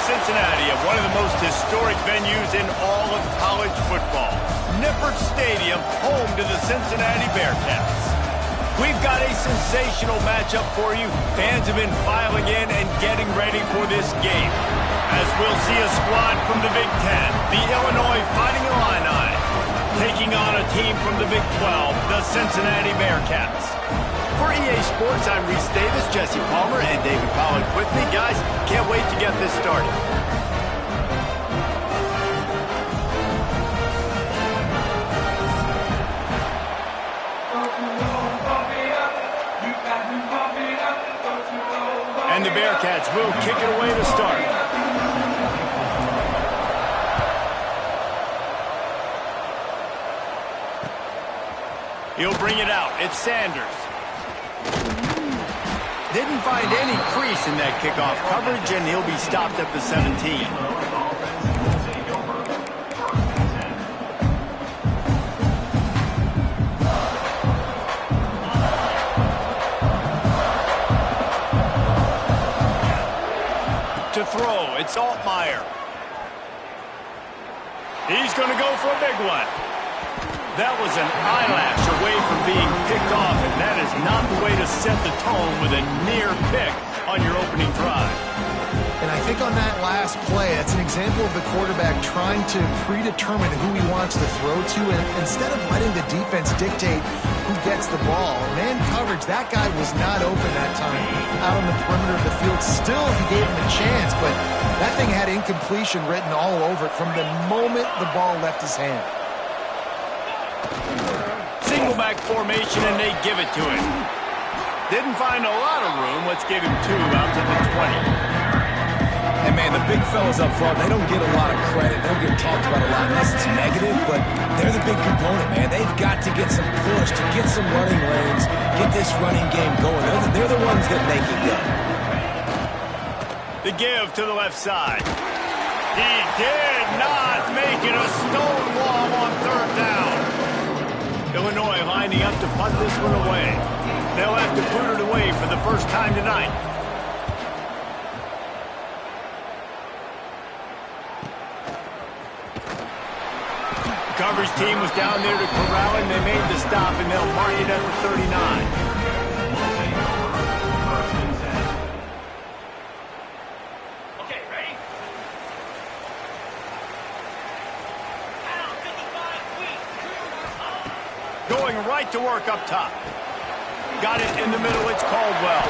Cincinnati, of one of the most historic venues in all of college football. Nippert Stadium, home to the Cincinnati Bearcats. We've got a sensational matchup for you. Fans have been filing in and getting ready for this game. As we'll see a squad from the Big Ten, the Illinois Fighting Illini, taking on a team from the Big 12, the Cincinnati Bearcats. For EA Sports, I'm Reese Davis, Jesse Palmer, and David Pollack with me. Guys, can't wait to get this started. And the Bearcats will kick it away to start. He'll bring it out. It's Sanders. Didn't find any crease in that kickoff coverage, and he'll be stopped at the 17. To throw, it's Altmaier. He's going to go for a big one. That was an eyelash away from being picked off, and that is not the way to set the tone with a near pick on your opening drive. And I think on that last play, that's an example of the quarterback trying to predetermine who he wants to throw to, and instead of letting the defense dictate who gets the ball. Man coverage, that guy was not open that time out on the perimeter of the field. Still, he gave him a chance, but that thing had incompletion written all over it from the moment the ball left his hand. Single back formation, and they give it to him. Didn't find a lot of room. Let's give him 2 out to the 20. And, man, the big fellas up front, they don't get a lot of credit. They don't get talked about a lot unless it's negative, but they're the big component, man. They've got to get some push, to get some running lanes, get this running game going. They're the ones that make it go. The give to the left side. He did not make it a stone wall on 3rd down. Illinois lining up to punt this one away. They'll have to put it away for the first time tonight. The coverage team was down there to corral him. They made the stop, and they'll mark it at the 39. Going right to work up top. Got it in the middle. It's Caldwell.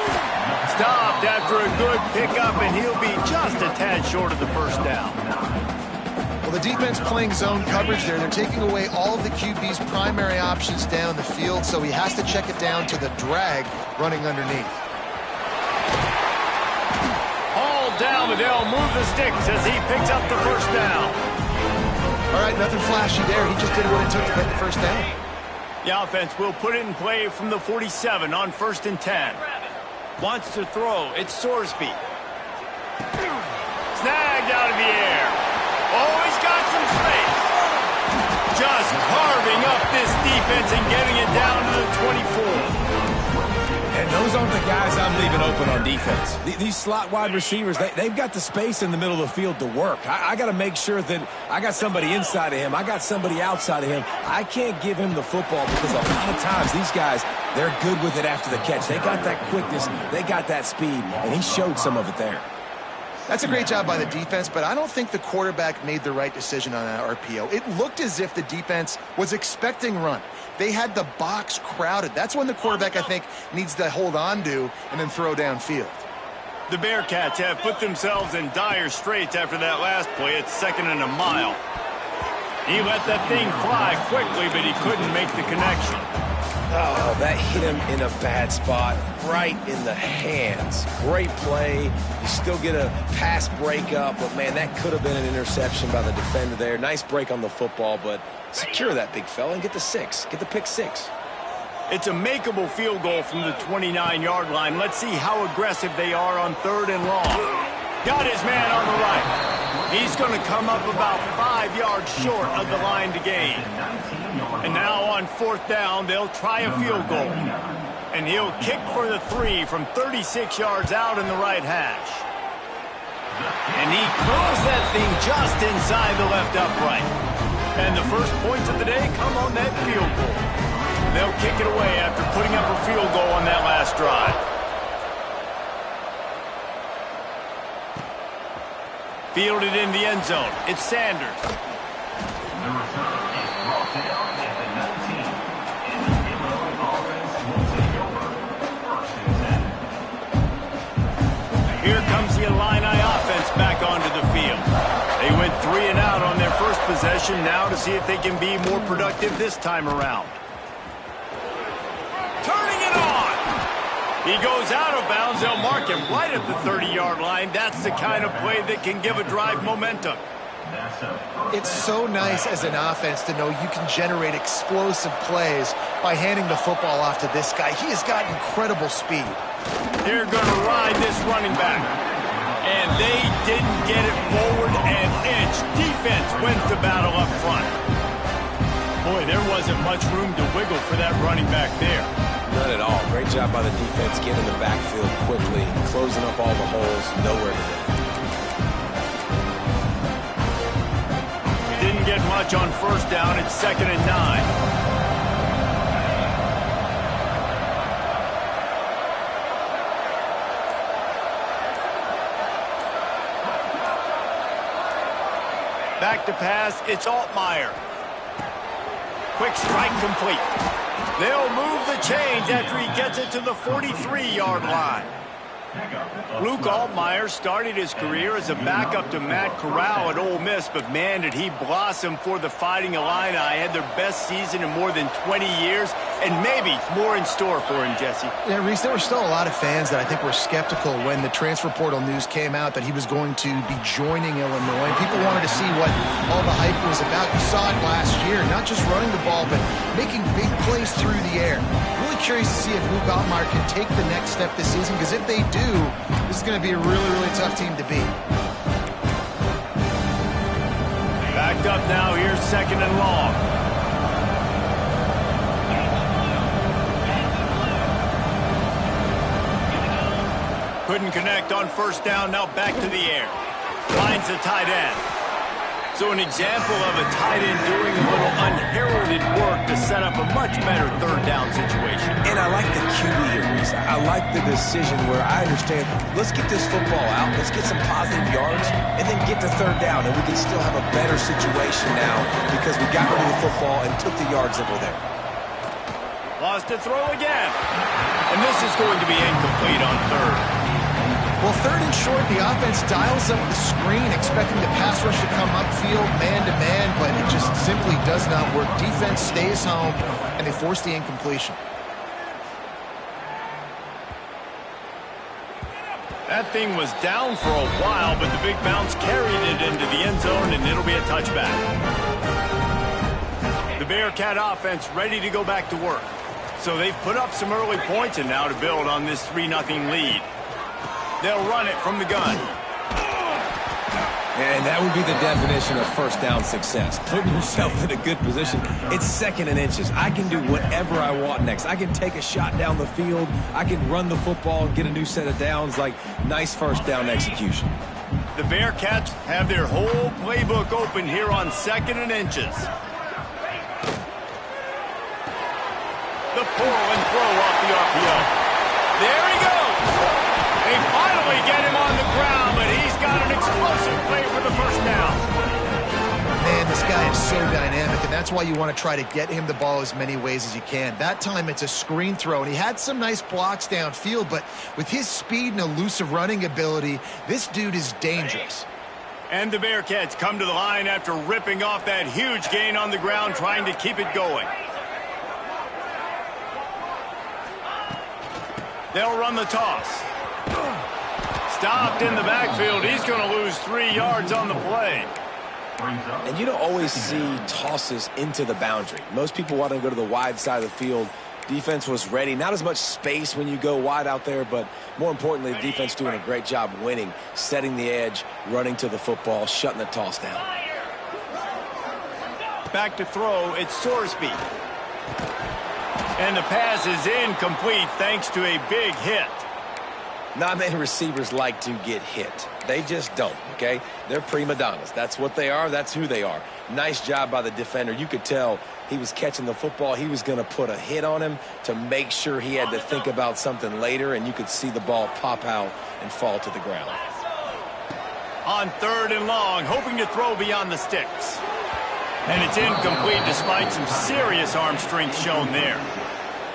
Stopped after a good pickup, and he'll be just a tad short of the first down. Well, the defense playing zone coverage there. They're taking away all of the QB's primary options down the field, so he has to check it down to the drag running underneath. All down, but they'll move the sticks as he picks up the first down. All right, nothing flashy there. He just did what it took to get the first down. The offense will put it in play from the 47 on 1st and 10. Wants to throw. It's Sorsby. Snagged out of the air. Oh, he's got some space. Just carving up this defense and getting it down to the 24. And those aren't the guys I'm leaving open on defense. These slot wide receivers, they've got the space in the middle of the field to work. I got to make sure that I got somebody inside of him. I got somebody outside of him. I can't give him the football because a lot of times these guys, they're good with it after the catch. They got that quickness. They got that speed, and he showed some of it there. That's a great job by the defense, but I don't think the quarterback made the right decision on that RPO. It looked as if the defense was expecting run. They had the box crowded. That's when the quarterback, I think, needs to hold on to and then throw downfield. The Bearcats have put themselves in dire straits after that last play. It's 2nd and a mile. He let that thing fly quickly, but he couldn't make the connection. Oh, that hit him in a bad spot, right in the hands. Great play. You still get a pass breakup, but, man, that could have been an interception by the defender there. Nice break on the football, but secure that big fella and get the 6. Get the pick 6. It's a makeable field goal from the 29-yard line. Let's see how aggressive they are on 3rd and long. Got his man on the right. He's going to come up about 5 yards short of the line to gain. And now on 4th down, they'll try a field goal. And he'll kick for the 3 from 36 yards out in the right hash. And he throws that thing just inside the left upright. And the first points of the day come on that field goal. They'll kick it away after putting up a field goal on that last drive. Fielded in the end zone. It's Sanders. Here comes the Illini offense back onto the field. They went 3 and out on their first possession. Now to see if they can be more productive this time around. Turning it on. He goes out of bounds. They'll mark him right at the 30-yard line. That's the kind of play that can give a drive momentum. It's so nice as an offense to know you can generate explosive plays by handing the football off to this guy. He has got incredible speed. They're going to ride this running back. And they didn't get it forward an inch. Defense wins the battle up front. Boy, there wasn't much room to wiggle for that running back there. Not at all. Great job by the defense getting in the backfield quickly, closing up all the holes, nowhere to go. Didn't get much on 1st down. It's 2nd and 9. Back to pass, it's Altmaier. Quick strike complete. They'll move the chains after he gets it to the 43-yard line. Luke Altmaier started his career as a backup to Matt Corral at Ole Miss, but man, did he blossom for the Fighting Illini. Had their best season in more than 20 years, and maybe more in store for him, Jesse. Yeah, Reese, there were still a lot of fans that I think were skeptical when the transfer portal news came out that he was going to be joining Illinois. People wanted to see what all the hype was about. You saw it last year, not just running the ball, but making big plays through the air. Really curious to see if Luke Altmaier can take the next step this season, because if they do, this is going to be a really, really tough team to beat. Backed up now. Here's 2nd and long. Couldn't connect on 1st down. Now back to the air. Finds the tight end. So an example of a tight end doing a little unheralded work to set up a much better 3rd down situation. And I like the QB here, Reese. I like the decision where I understand, let's get this football out, let's get some positive yards, and then get to 3rd down, and we can still have a better situation now because we got rid of the football and took the yards that were there. Lost to throw again. And this is going to be incomplete on 3rd. Well, 3rd and short, the offense dials up the screen, expecting the pass rush to come upfield, man-to-man, but it just simply does not work. Defense stays home, and they force the incompletion. That thing was down for a while, but the big bounce carried it into the end zone, and it'll be a touchback. The Bearcat offense ready to go back to work. So they've put up some early points, and now to build on this 3-0 lead. They'll run it from the gun. And that would be the definition of 1st down success. Putting yourself in a good position. It's 2nd and inches. I can do whatever I want next. I can take a shot down the field. I can run the football and get a new set of downs. Like, nice 1st down execution. The Bearcats have their whole playbook open here on 2nd and inches. The pull and throw off the RPO. There he goes. They finally get him on the ground, but he's got an explosive play for the 1st down. Man, this guy is so dynamic, and that's why you want to try to get him the ball as many ways as you can. That time it's a screen throw, and he had some nice blocks downfield, but with his speed and elusive running ability, this dude is dangerous. And the Bearcats come to the line after ripping off that huge gain on the ground, trying to keep it going. They'll run the toss. Stopped in the backfield. He's going to lose 3 yards on the play. And you don't always see tosses into the boundary. Most people want to go to the wide side of the field Defense was ready. Not as much space when you go wide out there, but more importantly, the defense doing a great job winning, setting the edge, running to the football, shutting the toss down. Back to throw, it's Sorsby. And the pass is incomplete thanks to a big hit. Not many receivers like to get hit. They just don't, okay? They're prima donnas. That's what they are. That's who they are. Nice job by the defender. You could tell he was catching the football. He was going to put a hit on him to make sure he had to think about something later, and you could see the ball pop out and fall to the ground. On 3rd and long, hoping to throw beyond the sticks. And it's incomplete despite some serious arm strength shown there.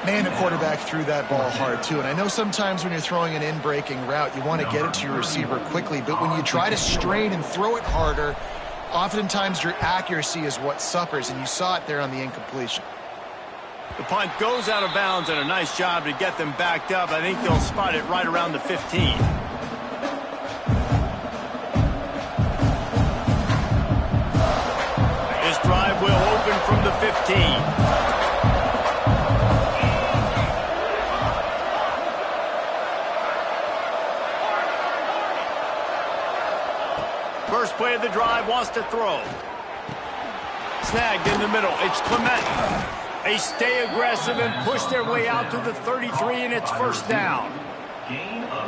Man, the quarterback threw that ball hard, too. And I know sometimes when you're throwing an in-breaking route, you want to get it to your receiver quickly. But when you try to strain and throw it harder, oftentimes your accuracy is what suffers. And you saw it there on the incompletion. The punt goes out of bounds, and a nice job to get them backed up. I think they'll spot it right around the 15. This drive will open from the 15. First play of the drive, wants to throw. Snagged in the middle. It's Clement. They stay aggressive and push their way out to the 33, and it's first down.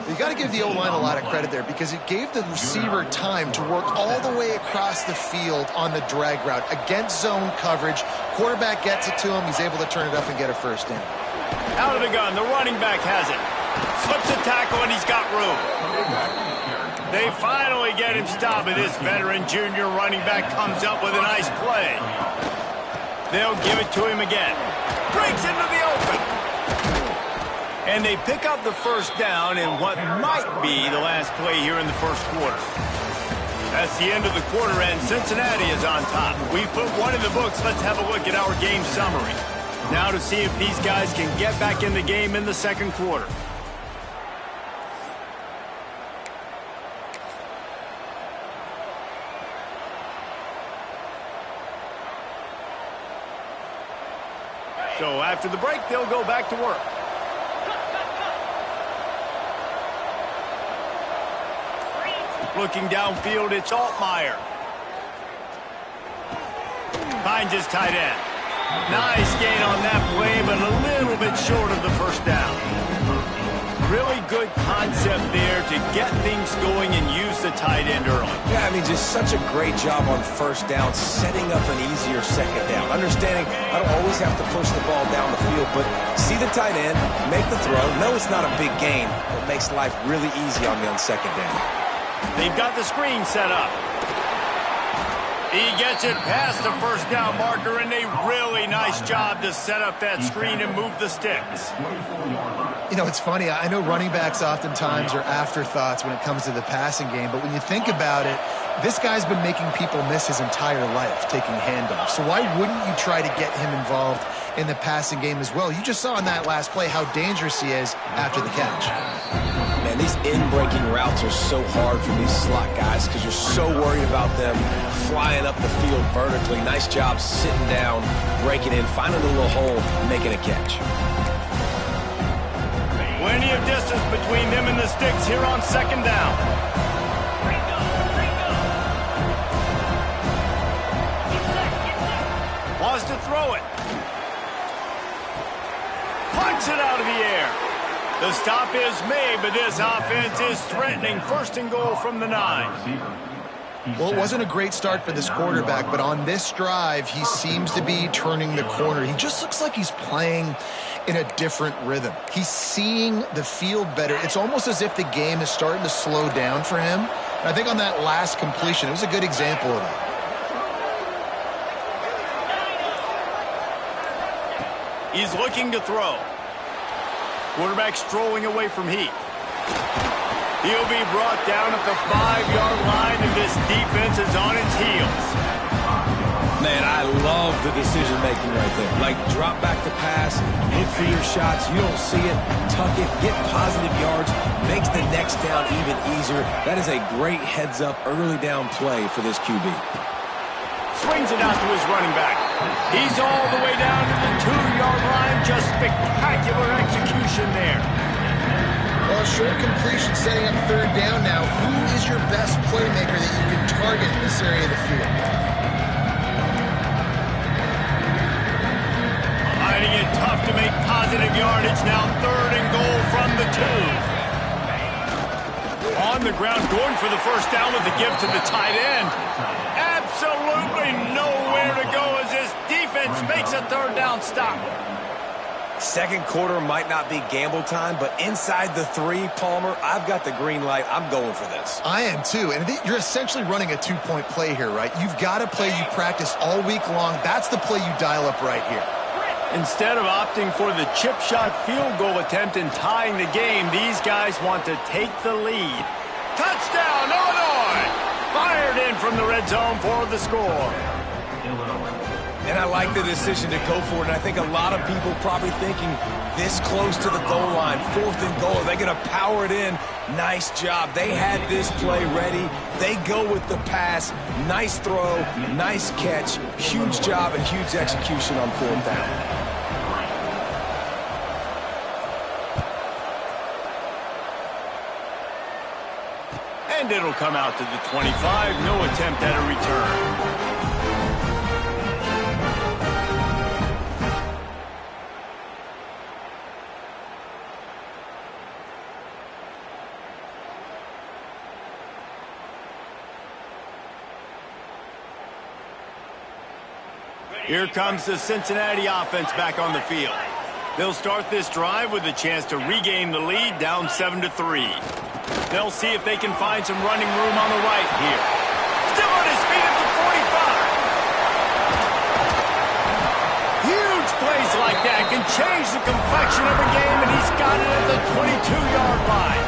You got to give the O-line a lot of credit there because it gave the receiver time to work all the way across the field on the drag route against zone coverage. Quarterback gets it to him. He's able to turn it up and get a first down. Out of the gun. The running back has it. Slips a tackle, and he's got room. They finally get him stopped, and this veteran junior running back comes up with a nice play. They'll give it to him again. Breaks into the open. And they pick up the first down in what might be the last play here in the first quarter. That's the end of the quarter, and Cincinnati is on top. We've put one in the books. Let's have a look at our game summary. Now to see if these guys can get back in the game in the second quarter. So after the break, they'll go back to work. Looking downfield, it's Altmaier. Finds his tight end. Nice gain on that play, but a little bit short of the first down. Really good concept there to get things going and use the tight end early. Yeah, I mean, just such a great job on first down, setting up an easier second down. Understanding I don't always have to push the ball down the field, but see the tight end, make the throw. No, it's not a big gain, but makes life really easy on me on second down. They've got the screen set up. He gets it past the first down marker, and a really nice job to set up that screen and move the sticks. You know, it's funny. I know running backs oftentimes are afterthoughts when it comes to the passing game, but when you think about it, this guy's been making people miss his entire life taking handoffs. So why wouldn't you try to get him involved in the passing game as well? You just saw in that last play how dangerous he is after the catch. Man, these in-breaking routes are so hard for these slot guys because you're so worried about them flying up the field vertically. Nice job sitting down, breaking in, finding a little hole, making a catch. Plenty of distance between them and the sticks here on second down. Wants to throw it. Punts it out of the air. The stop is made, but this offense is threatening. First and goal from the 9. Well, it wasn't a great start for this quarterback, but on this drive, he seems to be turning the corner. He just looks like he's playing in a different rhythm. He's seeing the field better. It's almost as if the game is starting to slow down for him. And I think on that last completion, it was a good example of that. He's looking to throw. Quarterback strolling away from Heath. He'll be brought down at the 5-yard line, and this defense is on its heels. Man, I love the decision-making right there. Like, drop back to pass, look for your shots. You don't see it, tuck it, get positive yards, makes the next down even easier. That is a great heads-up early down play for this QB. Swings it out to his running back. He's all the way down to the 2-yard line. Just spectacular completion there. Well, short completion setting up third down now. Who is your best playmaker that you can target in this area of the field? Finding it tough to make positive yardage now. 3rd and goal from the 2. On the ground, going for the first down with the give to the tight end. Absolutely nowhere to go as this defense makes a 3rd down stop. Second quarter might not be gamble time, but inside the 3, Palmer, I've got the green light. I'm going for this. I am too, and you're essentially running a 2-point play here, right? You've got a play you practice all week long. That's the play you dial up right here. Instead of opting for the chip shot field goal attempt and tying the game, these guys want to take the lead. Touchdown, Illinois! Fired in from the red zone for the score. And I like the decision to go for it, and I think a lot of people probably thinking this close to the goal line, 4th and goal, are they going to power it in? Nice job. They had this play ready. They go with the pass. Nice throw, nice catch, huge job and huge execution on 4th down. And it'll come out to the 25. No attempt at a return. Here comes the Cincinnati offense back on the field. They'll start this drive with a chance to regain the lead, down 7-3. They'll see if they can find some running room on the right here. Still on his feet at the 45. Huge plays like that can change the complexion of a game, and he's got it at the 22-yard line.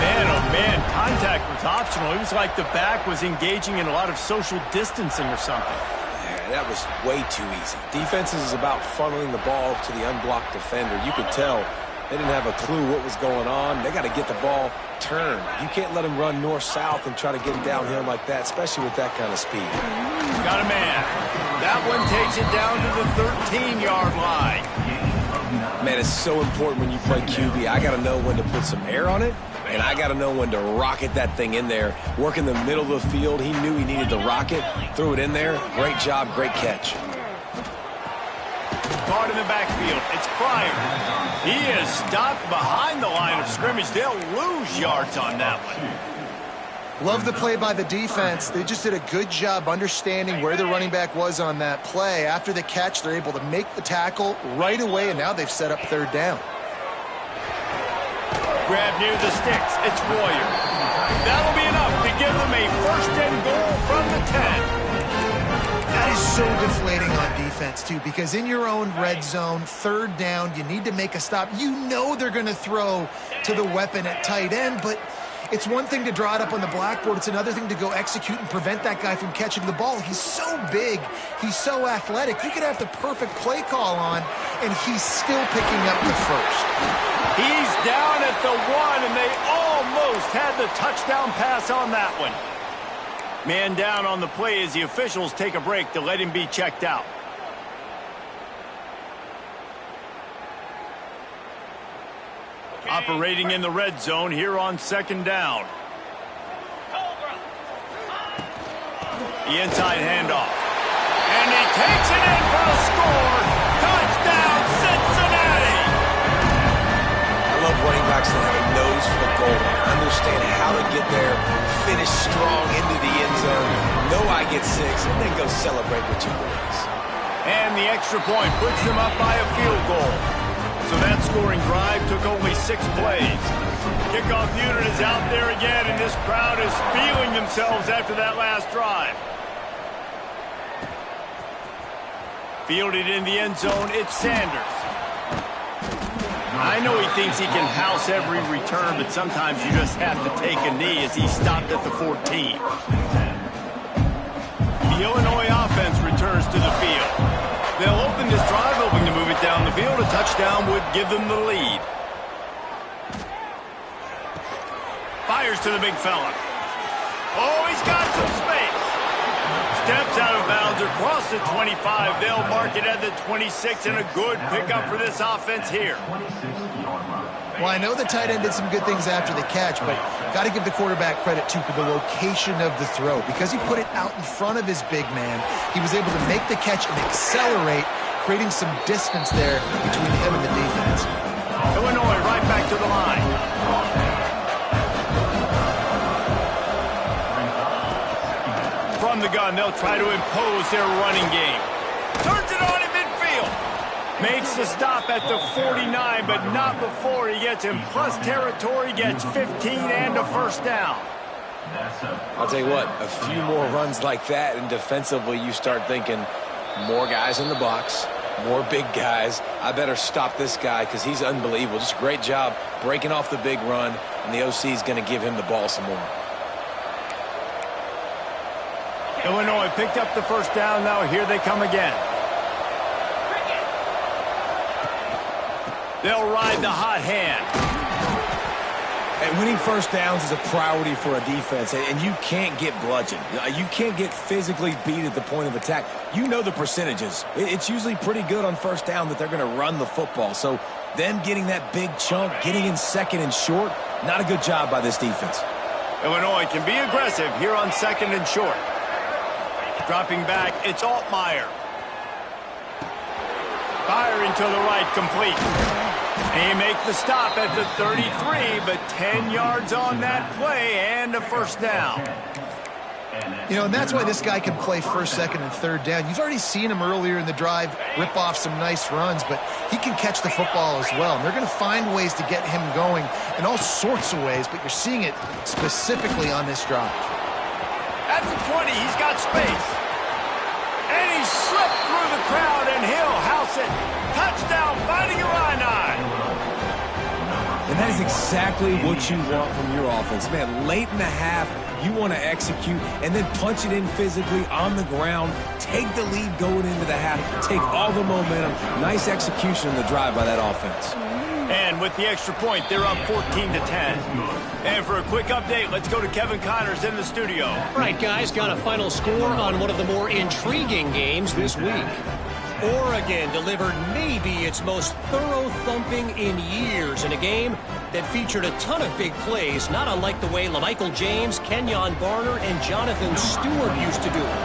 Man, oh man, contact was optional. It was like the back was engaging in a lot of social distancing or something. That was way too easy. Defenses is about funneling the ball to the unblocked defender. You could tell they didn't have a clue what was going on. They got to get the ball turned. You can't let him run north-south and try to get him downhill like that, especially with that kind of speed. Got a man. That one takes it down to the 13-yard line. Man, it's so important when you play QB. I got to know when to put some air on it, and I got to know when to rocket that thing in there. Work in the middle of the field. He knew he needed to rocket. Threw it in there. Great job, great catch. Caught in the backfield. It's Pryor. He is stopped behind the line of scrimmage. They'll lose yards on that one. Love the play by the defense. They just did a good job understanding where the running back was on that play. After the catch, they're able to make the tackle right away, and now they've set up 3rd down. Grab near the sticks. It's Royer. That'll be enough to give them a 1st and goal from the 10. That is so deflating on defense, too, because in your own red zone, 3rd down, you need to make a stop. You know they're going to throw to the weapon at tight end, but it's one thing to draw it up on the blackboard. It's another thing to go execute and prevent that guy from catching the ball. He's so big. He's so athletic. You could have the perfect play call on, and he's still picking up the 1st. He's down at the 1, and they almost had the touchdown pass on that one. Man down on the play as the officials take a break to let him be checked out. Operating in the red zone here on 2nd down. The inside handoff. And he takes it in for a score. Touchdown, Cincinnati! I love running backs that have a nose for the goal line. Understand how to get there, finish strong into the end zone, know I get 6, and then go celebrate with your boys. And the extra point puts them up by a field goal. So that scoring drive took only 6 plays. Kickoff unit is out there again, and this crowd is feeling themselves after that last drive. Fielded in the end zone, it's Sanders. I know he thinks he can house every return, but sometimes you just have to take a knee as he stopped at the 14. The Illinois offense returns to the field. They'll open this drive, hoping to move it down the field. A touchdown would give them the lead. Fires to the big fella. Oh, he's got some space. Steps out of bounds across the 25. They'll mark it at the 26, and a good pickup for this offense here. Well, I know the tight end did some good things after the catch, but got to give the quarterback credit, too, for the location of the throw. Because he put it out in front of his big man, he was able to make the catch and accelerate, creating some distance there between him and the defense. Illinois right back to the line. From the gun, they'll try to impose their running game. Turns it on in midfield. Makes the stop at the 49, but not before he gets in plus territory, gets 15 and a first down. I'll tell you what, a few more runs like that, and defensively you start thinking more guys in the box, more big guys. I better stop this guy because he's unbelievable. Just a great job breaking off the big run, and the OC is going to give him the ball some more. Illinois picked up the first down. Now here they come again. They'll ride the hot hand. And winning first downs is a priority for a defense, and you can't get bludgeoned. You can't get physically beat at the point of attack. You know the percentages. It's usually pretty good on first down that they're going to run the football. So them getting that big chunk, getting in second and short, not a good job by this defense. Illinois can be aggressive here on second and short. Dropping back, it's Altmaier. Firing to the right, complete. They make the stop at the 33, but 10 yards on that play and a first down. You know, and that's why this guy can play first, second, and third down. You've already seen him earlier in the drive rip off some nice runs, but he can catch the football as well. And they're going to find ways to get him going in all sorts of ways, but you're seeing it specifically on this drive. At the 20, he's got space. And he slipped through the crowd, and he'll house it. Touchdown, Fighting Illini. And that is exactly what you want from your offense. Man, late in the half, you want to execute and then punch it in physically on the ground. Take the lead going into the half. Take all the momentum. Nice execution in the drive by that offense. And with the extra point, they're up 14-10. And for a quick update, let's go to Kevin Connors in the studio. All right, guys, got a final score on one of the more intriguing games this week. Oregon delivered maybe its most thorough thumping in years in a game that featured a ton of big plays, not unlike the way LaMichael James, Kenyon Barner, and Jonathan Stewart used to do it.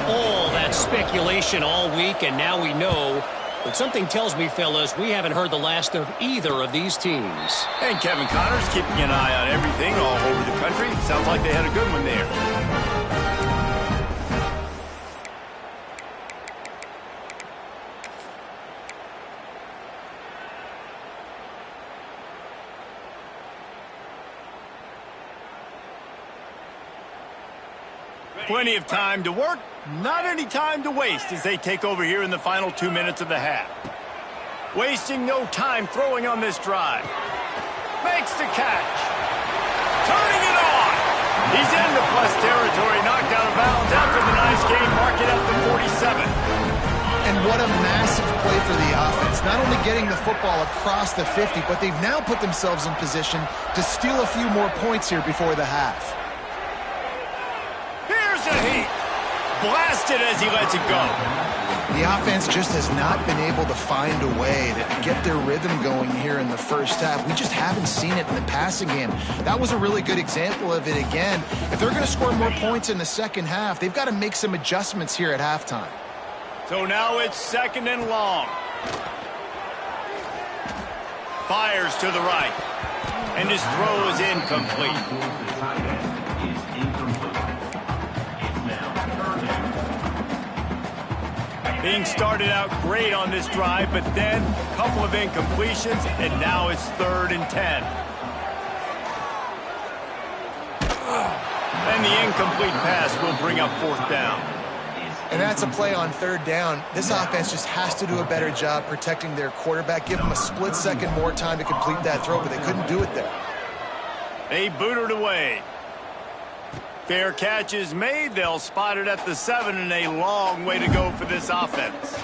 All that speculation all week, and now we know. But something tells me, fellas, we haven't heard the last of either of these teams. And Kevin Connors keeping an eye on everything all over the country. Sounds like they had a good one there. Plenty of time to work, not any time to waste as they take over here in the final 2 minutes of the half. Wasting no time throwing on this drive. Makes the catch. Turning it on. He's into plus territory, knocked out of bounds after the nice game, mark it at the 47. And what a massive play for the offense. Not only getting the football across the 50, but they've now put themselves in position to steal a few more points here before the half. Here's a heat. Blasted as he lets it go. The offense just has not been able to find a way to get their rhythm going here in the first half. We just haven't seen it in the passing game. That was a really good example of it again. If they're going to score more points in the second half, they've got to make some adjustments here at halftime. So now it's second and long. Fires to the right. And his throw is incomplete. Being started out great on this drive, but then a couple of incompletions, and now it's 3rd and 10. And the incomplete pass will bring up 4th down. And that's a play on 3rd down. This offense just has to do a better job protecting their quarterback. Give them a split second more time to complete that throw, but they couldn't do it there. They booted away. Fair catch is made. They'll spot it at the 7, and a long way to go for this offense.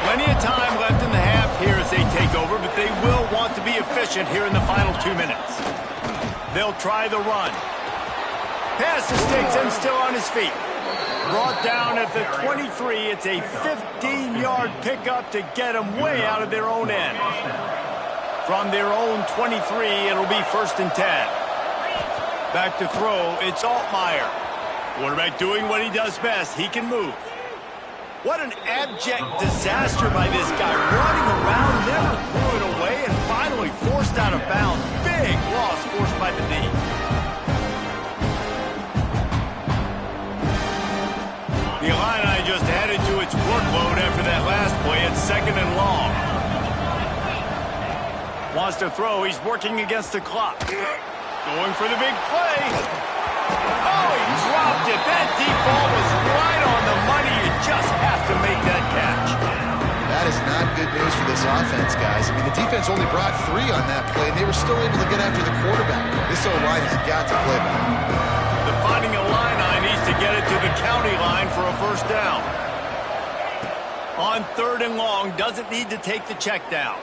Plenty of time left in the half here as they take over, but they will want efficient here in the final 2 minutes. They'll try the run. Pass the sticks and still on his feet. Brought down at the 23. It's a 15-yard pickup to get them way out of their own end. From their own 23, it'll be 1st and 10. Back to throw, it's Altmaier. Quarterback doing what he does best. He can move. What an abject disaster by this guy. Running around, never threw it away, and finally forced out of bounds. Big loss forced by the knee. The Illini just added to its workload after that last play. It's 2nd and long. Wants to throw. He's working against the clock. Going for the big play. Oh, he dropped it. That deep ball was right on the money. You just have to make that catch. That is not good news for this offense, guys. I mean, the defense only brought 3 on that play, and they were still able to get after the quarterback. This O-line has got to play better. The Fighting Illini needs to get it to the county line for a 1st down. On 3rd and long, doesn't need to take the check down.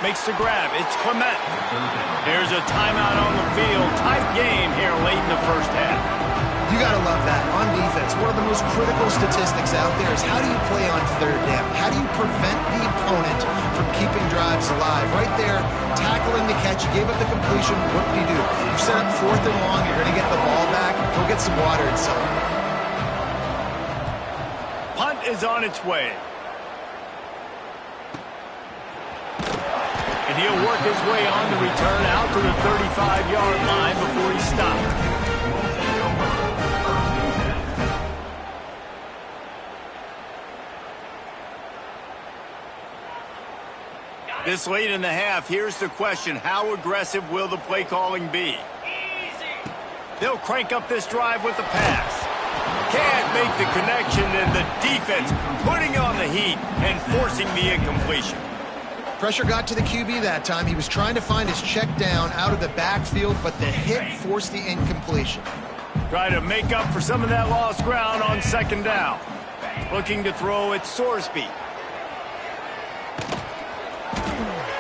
Makes the grab. It's Clement. There's a timeout on the field. Tight game here late in the 1st half. You got to love that. On defense, one of the most critical statistics out there is how do you play on 3rd down? How do you prevent the opponent from keeping drives alive? Right there, tackling the catch. You gave up the completion. What do? You set up 4th and long. You're going to get the ball back. Go get some water inside. Punt is on its way. And he'll work his way on the return out to the 35-yard line before he's stopped. This late in the half, here's the question. How aggressive will the play calling be? They'll crank up this drive with the pass. Can't make the connection, and the defense putting on the heat and forcing the incompletion. Pressure got to the QB that time. He was trying to find his check down out of the backfield, but the hit forced the incompletion. Try to make up for some of that lost ground on 2nd down. Looking to throw at Sorsby.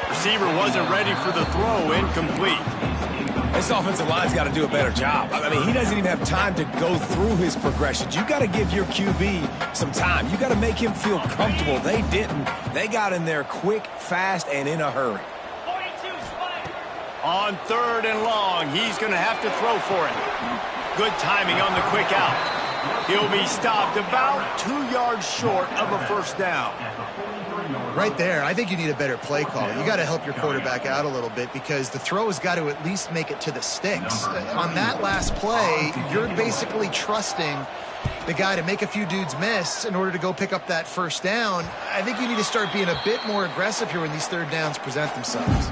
Receiver wasn't ready for the throw, incomplete. This offensive line's got to do a better job. I mean, he doesn't even have time to go through his progressions. You got to give your QB some time. You got to make him feel comfortable. They didn't. They got in there quick, fast, and in a hurry. On 3rd and long, he's going to have to throw for it. Good timing on the quick out. He'll be stopped about 2 yards short of a 1st down. Right there, I think you need a better play call. You got to help your quarterback out a little bit because the throw has got to at least make it to the sticks. On that last play, you're basically trusting the guy to make a few dudes miss in order to go pick up that 1st down. I think you need to start being a bit more aggressive here when these 3rd downs present themselves.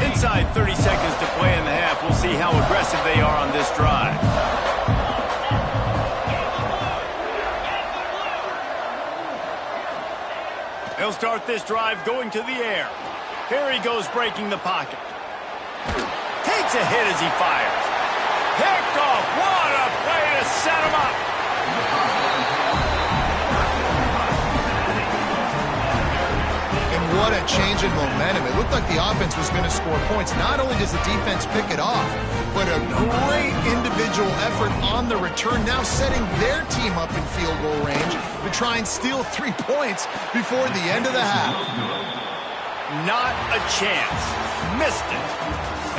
Inside 30 seconds to play in the half. We'll see how aggressive they are on this drive. He'll start this drive going to the air. Here he goes breaking the pocket. Takes a hit as he fires. Picked off. What a play to set him up. And what a change in momentum. It looked like the offense was going to score points. Not only does the defense pick it off, but a great individual effort on the return, now setting their team up in field goal range to try and steal 3 points before the end of the half. Not a chance. Missed it.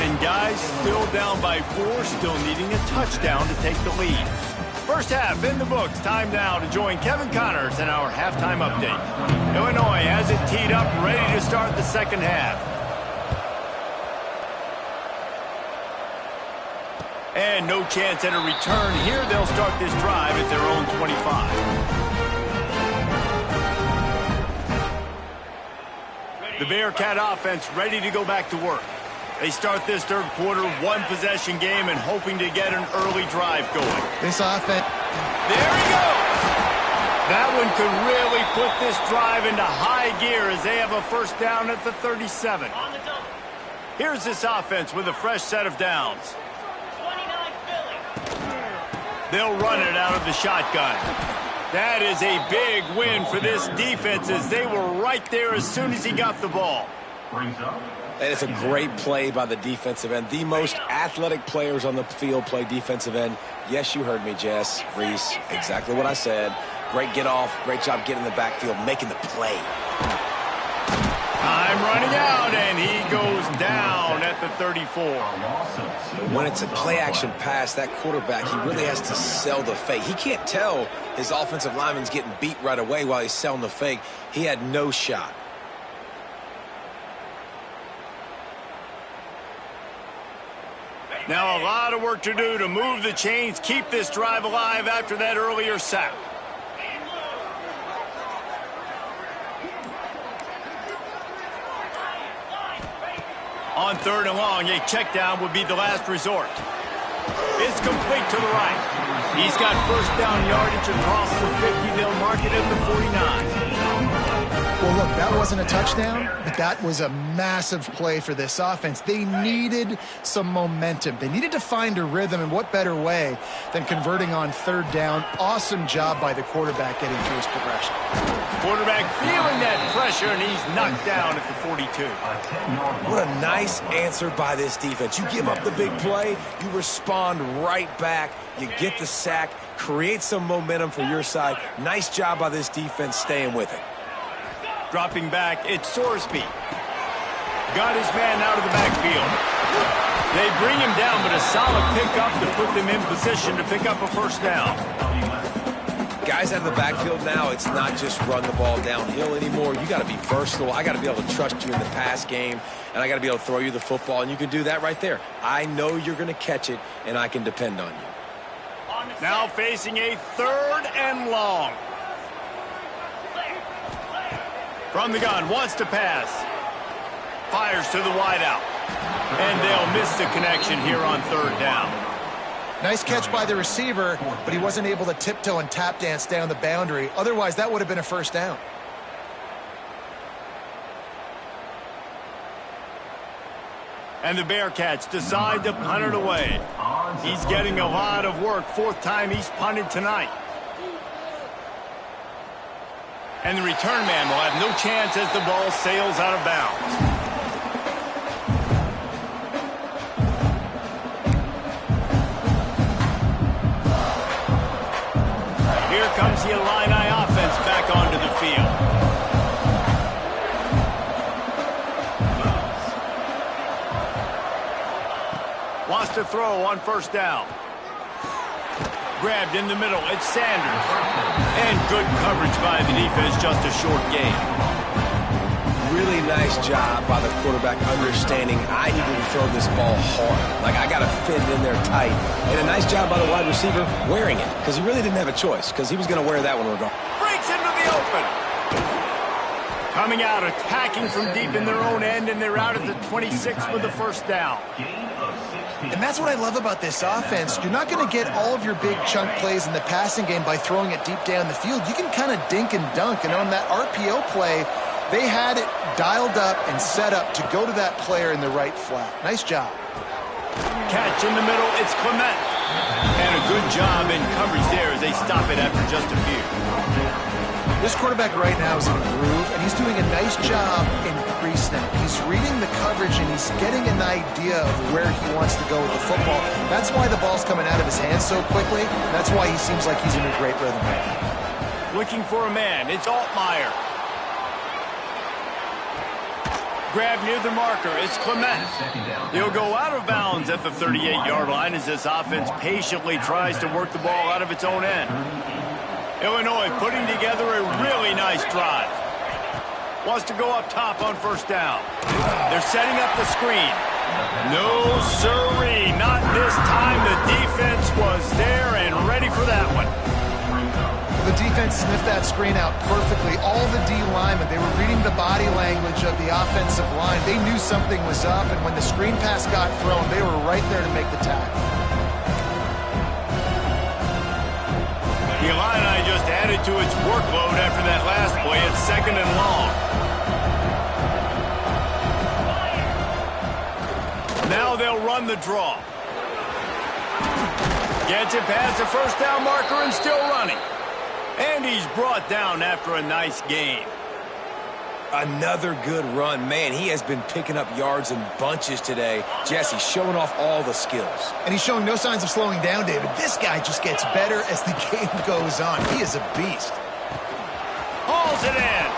And guys, still down by 4, still needing a touchdown to take the lead. 1st half in the books. Time now to join Kevin Connors in our halftime update. Illinois has it teed up, ready to start the 2nd half. And no chance at a return here. They'll start this drive at their own 25. The Bearcat offense ready to go back to work. They start this 3rd quarter, 1-possession game and hoping to get an early drive going. This offense. There he goes. That one could really put this drive into high gear as they have a 1st down at the 37. Here's this offense with a fresh set of downs. They'll run it out of the shotgun. That is a big win for this defense as they were right there as soon as he got the ball. And it's a great play by the defensive end. The most athletic players on the field play defensive end. Yes, you heard me, Jess, Reese. Exactly what I said. Great get off. Great job getting in the backfield, making the play. Time running out, and he goes down at the 34. When it's a play-action pass, that quarterback, he really has to sell the fake. He can't tell his offensive lineman's getting beat right away while he's selling the fake. He had no shot. Now a lot of work to do to move the chains, keep this drive alive after that earlier sack. On 3rd and long, a check down would be the last resort. It's complete to the right. He's got first down yardage across the 50. They'll mark it at the 49. Well, look, that wasn't a touchdown, but that was a massive play for this offense. They needed some momentum. They needed to find a rhythm, and what better way than converting on 3rd down. Awesome job by the quarterback getting through his progression. Quarterback feeling that pressure, and he's knocked down at the 42. What a nice answer by this defense. You give up the big play, you respond right back, you get the sack, create some momentum for your side. Nice job by this defense staying with it. Dropping back, it's Sorsby. Got his man out of the backfield. They bring him down, but a solid pickup to put them in position to pick up a first down. Guys out of the backfield now, it's not just run the ball downhill anymore. You got to be versatile. I got to be able to trust you in the pass game, and I got to be able to throw you the football, and you can do that right there. I know you're going to catch it, and I can depend on you. Now facing a 3rd and long. From the gun, wants to pass. Fires to the wideout. And they'll miss the connection here on 3rd down. Nice catch by the receiver, but he wasn't able to tiptoe and tap dance down the boundary. Otherwise, that would have been a first down. And the Bearcats decide to punt it away. He's getting a lot of work. 4th time he's punted tonight. And the return man will have no chance as the ball sails out of bounds. Here comes the Illini offense back onto the field. Wants to throw on 1st down. Grabbed in the middle, it's Sanders. And good coverage by the defense, just a short gain. Really nice job by the quarterback understanding I needed to throw this ball hard. Like, I got to fit it in there tight. And a nice job by the wide receiver wearing it, because he really didn't have a choice, because he was going to wear that when we're going. Breaks into the open. Coming out, attacking from deep in their own end, and they're out at the 26 with the first down. And that's what I love about this offense. You're not going to get all of your big chunk plays in the passing game by throwing it deep down the field. You can kind of dink and dunk. And on that RPO play, they had it dialed up and set up to go to that player in the right flat. Nice job. Catch in the middle, it's Clement. And a good job in coverage there as they stop it after just a few. This quarterback right now is in a groove, and he's doing a nice job in pre-snap. He's reading the coverage, and he's getting an idea of where he wants to go with the football. That's why the ball's coming out of his hands so quickly. That's why he seems like he's in a great rhythm right now. Looking for a man, it's Altmaier. Grab near the marker, it's Clement. He'll go out of bounds at the 38-yard line as this offense patiently tries to work the ball out of its own end. Illinois putting together a really nice drive. Wants to go up top on 1st down. They're setting up the screen. No siree, not this time. The defense was there and ready for that one. The defense sniffed that screen out perfectly. All the D linemen, they were reading the body language of the offensive line. They knew something was up, and when the screen pass got thrown, they were right there to make the tackle. The Illini just added to its workload after that last play at 2nd and long. Now they'll run the draw. Gets it past the first down marker and still running. And he's brought down after a nice gain. Another good run. Man, he has been picking up yards in bunches today. Jesse showing off all the skills. And he's showing no signs of slowing down, David. This guy just gets better as the game goes on. He is a beast. Hauls it in.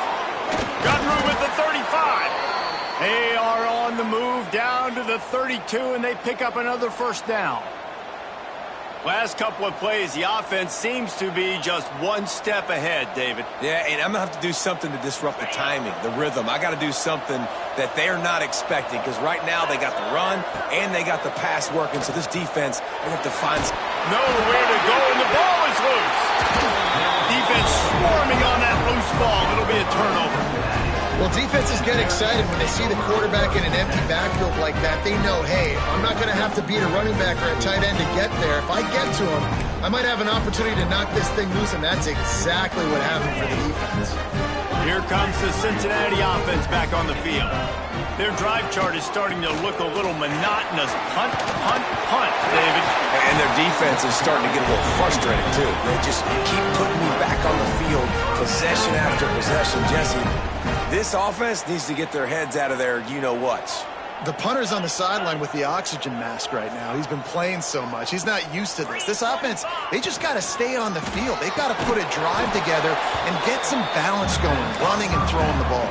Got room at the 35. They are on the move down to the 32, and they pick up another first down. Last couple of plays, the offense seems to be just one step ahead, David. Yeah, and I'm going to have to do something to disrupt the timing, the rhythm. I got to do something that they're not expecting, because right now they got the run and they got the pass working, so this defense will have to find nowhere to go, and the ball is loose. Defense swarming on that loose ball. It'll be a turnover. Well, defenses get excited when they see the quarterback in an empty backfield like that. They know, hey, I'm not going to have to beat a running back or a tight end to get there. If I get to him, I might have an opportunity to knock this thing loose, and that's exactly what happened for the defense. Here comes the Cincinnati offense back on the field. Their drive chart is starting to look a little monotonous. Punt, punt, punt, David. And their defense is starting to get a little frustrated, too. They just keep putting me back on the field, possession after possession. Jesse, this offense needs to get their heads out of their you-know-whats. The punter's on the sideline with the oxygen mask right now. He's been playing so much. He's not used to this. This offense, they just got to stay on the field. They've got to put a drive together and get some balance going, running and throwing the ball.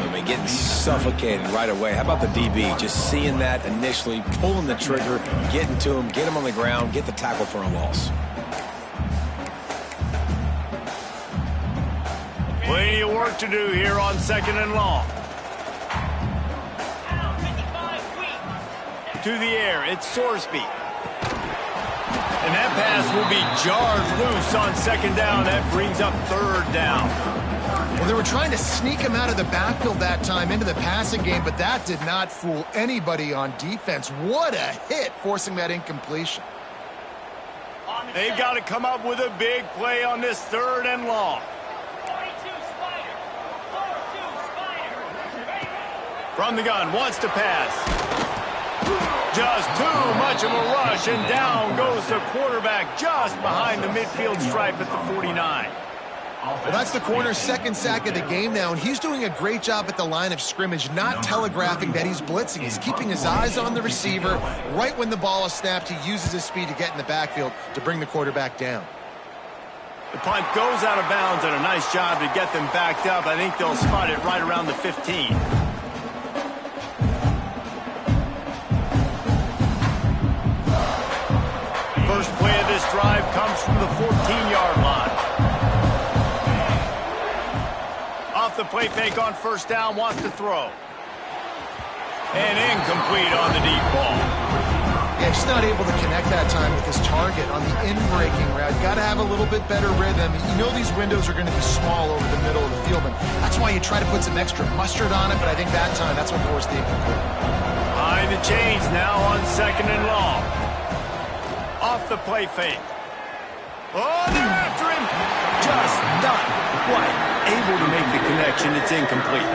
I mean, getting suffocated right away. How about the DB? Just seeing that initially, pulling the trigger, getting to him, get him on the ground, get the tackle for a loss. Plenty of work to do here on 2nd and long. To the air, it's Sorsby. And that pass will be jarred loose on 2nd down. That brings up 3rd down. Well, they were trying to sneak him out of the backfield that time into the passing game, but that did not fool anybody on defense. What a hit, forcing that incompletion. They've got to come up with a big play on this 3rd and long. From the gun, wants to pass. Just too much of a rush, and down goes the quarterback just behind the midfield stripe at the 49. Well, that's the corner's 2nd sack of the game now, and he's doing a great job at the line of scrimmage, not telegraphing that he's blitzing. He's keeping his eyes on the receiver. Right when the ball is snapped, he uses his speed to get in the backfield to bring the quarterback down. The punt goes out of bounds, and a nice job to get them backed up. I think they'll spot it right around the 15. First play of this drive comes from the 14-yard line. Off the play fake on 1st down, wants to throw. And incomplete on the deep ball. Yeah, just not able to connect that time with his target on the in-breaking route. Got to have a little bit better rhythm. You know these windows are going to be small over the middle of the field, and that's why you try to put some extra mustard on it, but I think that time, that's what forced the incomplete. Behind the chains now on 2nd and long. Off the play fake. Oh, they're after him. Just not quite able to make the connection. It's incomplete.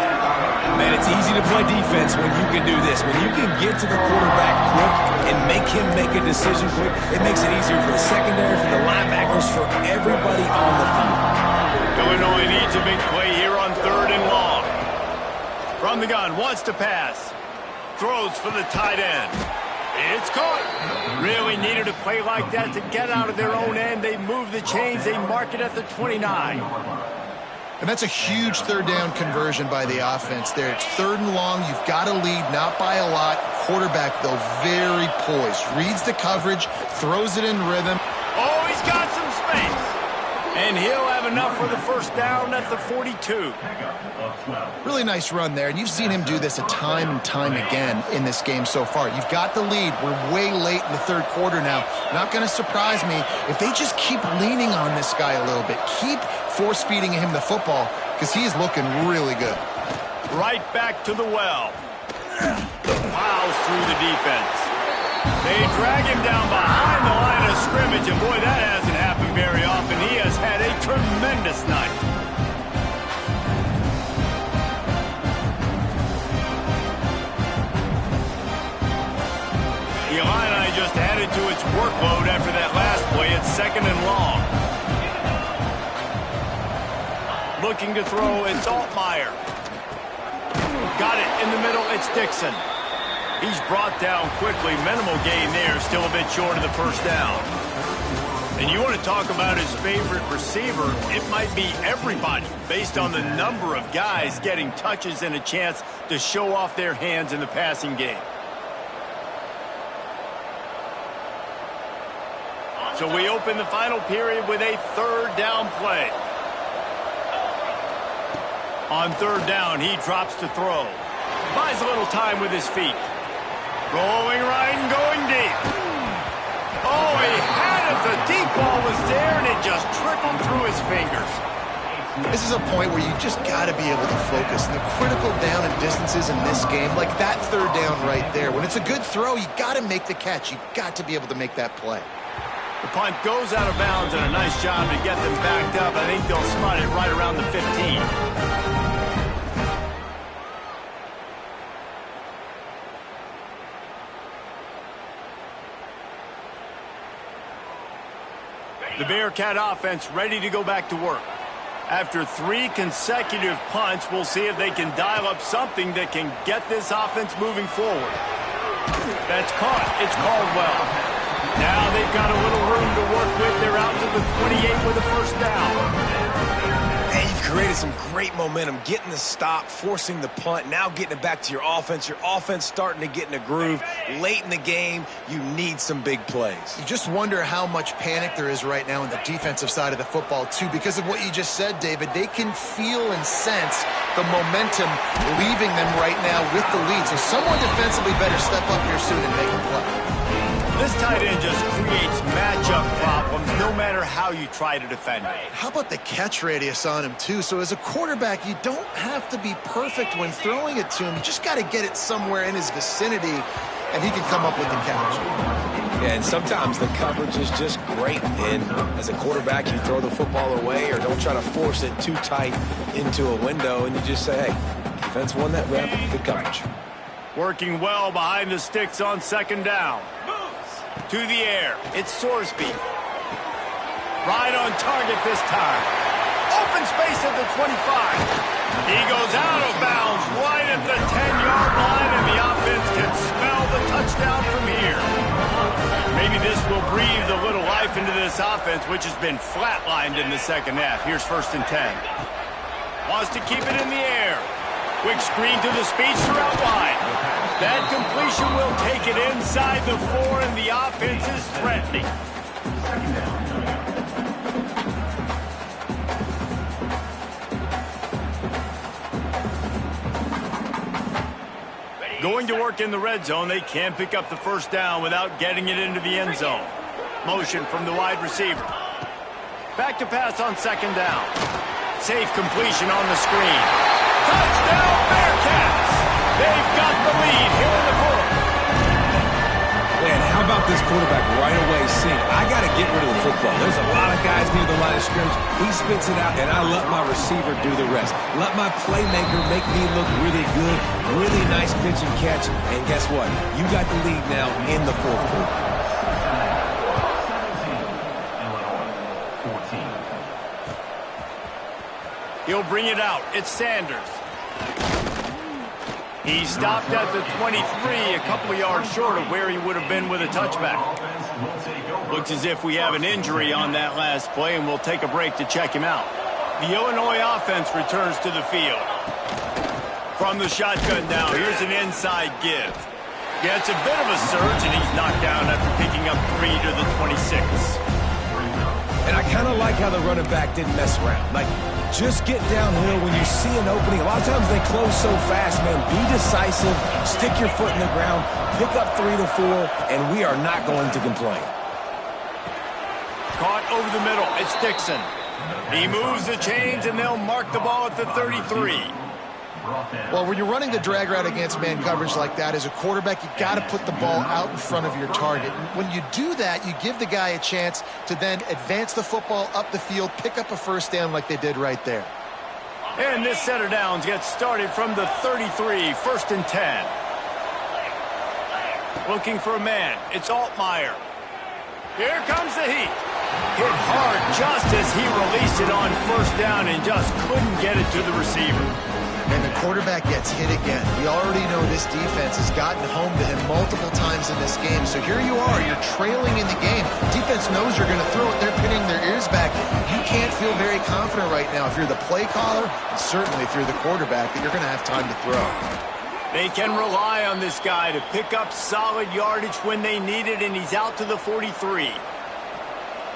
Man, it's easy to play defense when you can do this. When you can get to the quarterback quick and make him make a decision quick, it makes it easier for the secondary, for the linebackers, for everybody on the field. Illinois needs a big play here on 3rd and long. From the gun, wants to pass. Throws for the tight end. It's caught. Really needed a play like that to get out of their own end. They move the chains. They mark it at the 29. And that's a huge 3rd down conversion by the offense there. It's 3rd and long. You've got to lead, not by a lot. Quarterback, though, very poised. Reads the coverage, throws it in rhythm. Oh, he's got some space. And he'll have enough for the 1st down at the 42. Really nice run there, and you've seen him do this a time and time again in this game so far. You've got the lead. We're way late in the 3rd quarter now. Not going to surprise me if they just keep leaning on this guy a little bit. Keep force-feeding him the football, because he is looking really good. Right back to the well. Plows through the defense. They drag him down behind the line of scrimmage, and boy, that hasn't happened very often. He has had a tremendous night. The Illini just added to its workload after that last play. It's 2nd and long. Looking to throw, it's Altmaier. Got it in the middle, it's Dixon. He's brought down quickly. Minimal gain there, still a bit short of the first down. And you want to talk about his favorite receiver, it might be everybody, based on the number of guys getting touches and a chance to show off their hands in the passing game. So we open the final period with a third down play. On third down, he drops to throw. Buys a little time with his feet. Rolling right and going deep. Oh, he had it. The deep ball was there, and it just trickled through his fingers. This is a point where you just got to be able to focus. And the critical down and distances in this game, like that third down right there. When it's a good throw, you got to make the catch. You got to be able to make that play. The punt goes out of bounds, and a nice job to get them backed up. I think they'll spot it right around the 15. The Bearcat offense ready to go back to work. After 3 consecutive punts, we'll see if they can dial up something that can get this offense moving forward. That's caught. It's called well. Now they've got a little room to work with. They're out to the 28 with a first down. And you've created some great momentum, getting the stop, forcing the punt, now getting it back to your offense. Your offense starting to get in a groove. Late in the game, you need some big plays. You just wonder how much panic there is right now on the defensive side of the football, too, because of what you just said, David. They can feel and sense the momentum leaving them right now with the lead. So someone defensively better step up here soon and make a play. This tight end just creates matchup problems no matter how you try to defend it. How about the catch radius on him, too? So as a quarterback, you don't have to be perfect when throwing it to him. You just got to get it somewhere in his vicinity, and he can come up with the catch. Yeah, and sometimes the coverage is just great. And as a quarterback, you throw the football away or don't try to force it too tight into a window, and you just say, hey, defense won that rep, good coverage. Working well behind the sticks on second down. To the air, it's Sorsby. Right on target this time. Open space at the 25. He goes out of bounds right at the 10-yard line, and the offense can smell the touchdown from here. Maybe this will breathe a little life into this offense, which has been flatlined in the second half. Here's 1st and 10. Wants to keep it in the air. Quick screen to the speedster out wide. That completion will take it inside the 4, and the offense is threatening. Going to work in the red zone, they can't pick up the first down without getting it into the end zone. Motion from the wide receiver. Back to pass on second down. Safe completion on the screen. Touchdown Bearcats! They've got the lead here in the 4th. Man, how about this quarterback right away seeing, I got to get rid of the football. There's a lot of guys near the line of scrimmage. He spits it out, and I let my receiver do the rest. Let my playmaker make me look really good. Really nice pitch and catch. And guess what? You got the lead now in the 4th quarter. He'll bring it out. It's Sanders. He stopped at the 23, a couple of yards short of where he would have been with a touchback. Looks as if we have an injury on that last play, and we'll take a break to check him out. The Illinois offense returns to the field. From the shotgun now, here's an inside give. Gets a bit of a surge, and he's knocked down after picking up 3 to the 26. And I kind of like how the running back didn't mess around. Like, just get downhill when you see an opening. A lot of times they close so fast, man. Be decisive, stick your foot in the ground, pick up 3 to 4, and we are not going to complain. Caught over the middle. It's Dixon. He moves the chains, and they'll mark the ball at the 33. Well, when you're running the drag route against man coverage like that, as a quarterback, you got to put the ball out in front of your target. When you do that, you give the guy a chance to then advance the football up the field, pick up a first down like they did right there. And this set of downs gets started from the 33, 1st and 10. Looking for a man. It's Altmaier. Here comes the heat. Hit hard just as he released it on first down and just couldn't get it to the receiver. And the quarterback gets hit again. We already know this defense has gotten home to him multiple times in this game. So here you are, you're trailing in the game. Defense knows you're going to throw it. They're pinning their ears back. You can't feel very confident right now if you're the play caller, and certainly if you're the quarterback, that you're going to have time to throw. They can rely on this guy to pick up solid yardage when they need it, and he's out to the 43.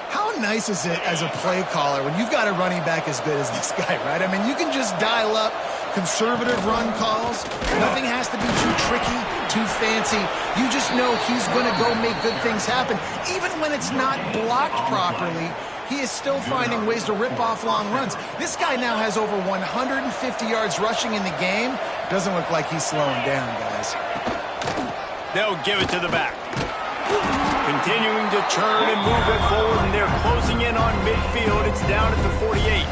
How nice is it as a play caller when you've got a running back as good as this guy, right? I mean, you can just dial up conservative run calls. Nothing has to be too tricky, too fancy. You just know he's going to go make good things happen. Even when it's not blocked properly, he is still finding ways to rip off long runs. This guy now has over 150 yards rushing in the game. Doesn't look like he's slowing down, guys. They'll give it to the back. Continuing to turn and move it forward, and they're closing in on midfield. It's down at the 48.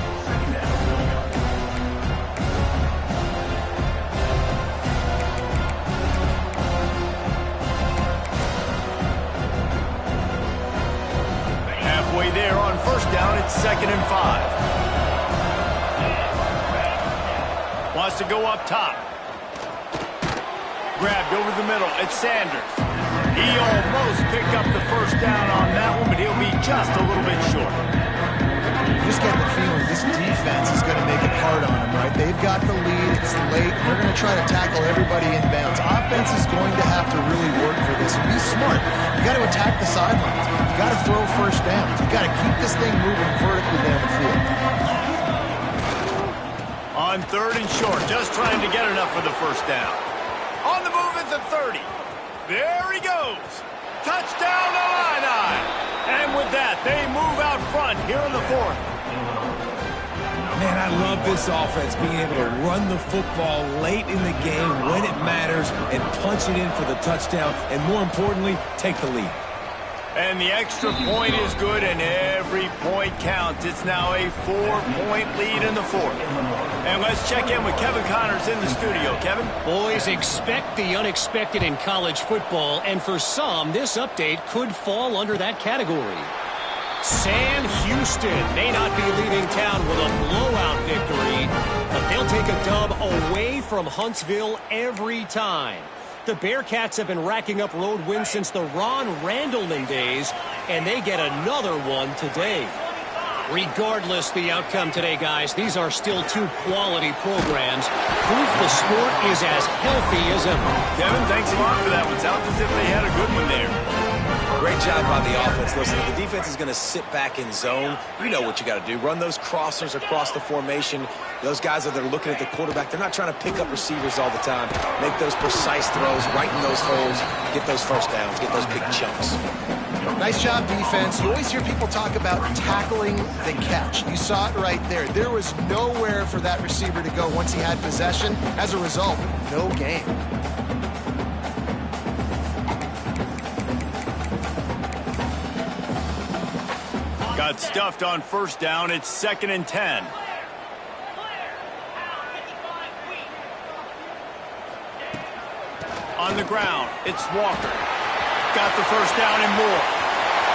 Halfway there on first down, it's 2nd and 5. Wants to go up top. Grabbed over the middle. It's Sanders. He almost picked up the first down on that one, but he'll be just a little bit short. You just get the feeling this defense is going to make it hard on them, right? They've got the lead. It's late. They're going to try to tackle everybody in bounds. Offense is going to have to really work for this. And be smart. You got to attack the sidelines. You got to throw first downs. You got to keep this thing moving vertically down the field. On 3rd and short, just trying to get enough for the first down. On the move at the 30. There he goes. Touchdown, Illini. And with that, they move out front here in the 4th. Man, I love this offense, being able to run the football late in the game when it matters and punch it in for the touchdown, and more importantly, take the lead. And the extra point is good, and every point counts. It's now a 4-point lead in the 4th. And let's check in with Kevin Connors in the studio. Kevin? Boys, expect the unexpected in college football, and for some, this update could fall under that category. Sam Houston may not be leaving town with a blowout victory, but they'll take a dub away from Huntsville every time. The Bearcats have been racking up road wins since the Ron Randleman days, and they get another one today. Regardless the outcome today, guys, these are still two quality programs. Proof the sport is as healthy as ever. Kevin, thanks a lot for that one. Sounds as if they had a good one there. Great job by the offense. Listen, if the defense is going to sit back in zone, you know what you got to do. Run those crossers across the formation. Those guys that are looking at the quarterback, they're not trying to pick up receivers all the time. Make those precise throws, right in those holes, get those first downs, get those big chunks. Nice job, defense. You always hear people talk about tackling the catch. You saw it right there. There was nowhere for that receiver to go once he had possession. As a result, no gain. Got stuffed on first down. It's 2nd and 10. On the ground, it's Walker. Got the first down and more.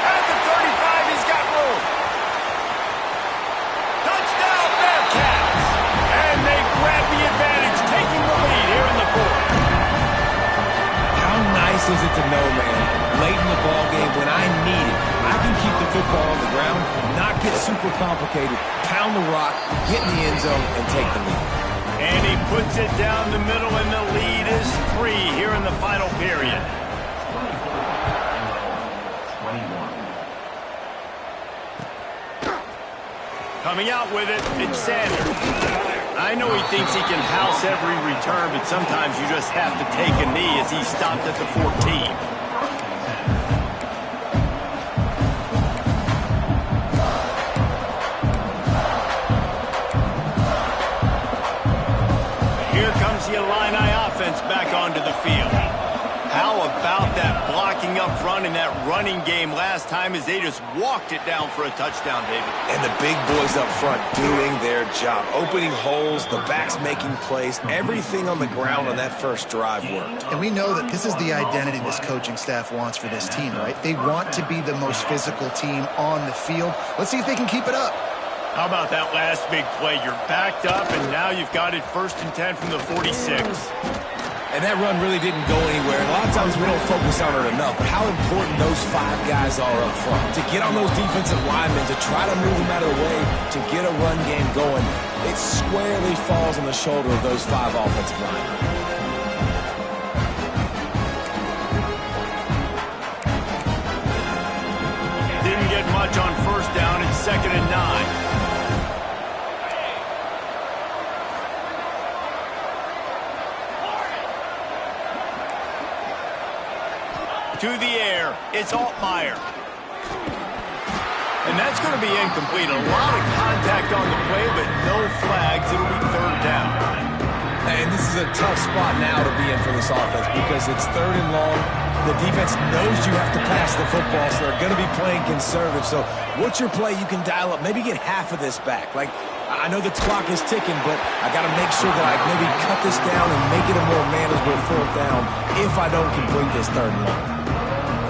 At the 35, he's got room. Touchdown, Bearcats! And they grab the advantage, taking the lead here in the 4th. How nice is it to know, man, late in the ball game when I need it, I can keep the football on the ground, not get super complicated, pound the rock, get in the end zone, and take the lead. And he puts it down the middle, and the lead is 3 here in the final period. Coming out with it, it's Sanders. I know he thinks he can house every return, but sometimes you just have to take a knee as he stopped at the 14. The Illini offense back onto the field. How about about that blocking up front and that running game last time as they just walked it down for a touchdown, David. And the big boys up front doing their job. Opening holes, the backs making plays. Everything on the ground on that first drive worked. And we know that this is the identity this coaching staff wants for this team, right? They want to be the most physical team on the field. Let's see if they can keep it up. How about that last big play? You're backed up, and now you've got it 1st and 10 from the 46. And that run really didn't go anywhere. And a lot of times we don't focus on it enough, but how important those 5 guys are up front. To get on those defensive linemen, to try to move them out of the way, to get a run game going, it squarely falls on the shoulder of those 5 offensive linemen. Didn't get much on 1st down. It's 2nd and 9. To the air, it's Altmaier. And that's going to be incomplete. A lot of contact on the play, but no flags. It'll be 3rd down. And this is a tough spot now to be in for this offense because it's 3rd and long. The defense knows you have to pass the football, so they're going to be playing conservative. So what's your play? You can dial up. Maybe get half of this back. Like, I know the clock is ticking, but I got to make sure that I maybe cut this down and make it a more manageable 4th down if I don't complete this 3rd and long.